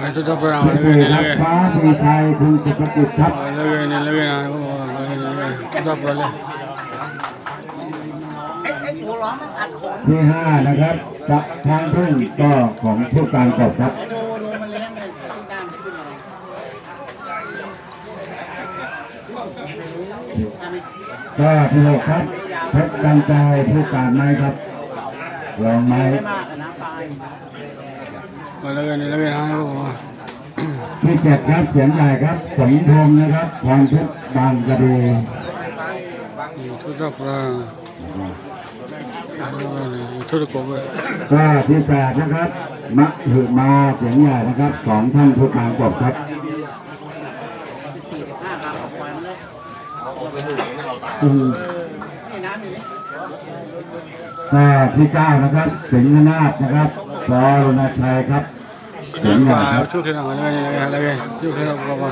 itu dah pernah lagi. ฟ้ามีชัยคุณสุภกิจครับ Lagi na, itu dah pernah. ที่5นะครับจะทางทุ่งก็ของผู้การกบครับก็ที่6ครับเพชรกันใจผู้การไม้ครับลองไม้Lagi na. ที่7ครับเสียงใหญ่ครับสมพงษ์นะครับพรพุทธบางกระดี Itu dah pernah. Itu dah kau. ก็ที่8นะครับมะหืมาเสียงใหญ่นะครับของท่านผู้การกบครับก็ที่9นะครับสิงห์นาถนะครับสรณชัยครับเสียงใหญ่ครับ Itu kena lagi. Itu kena apa?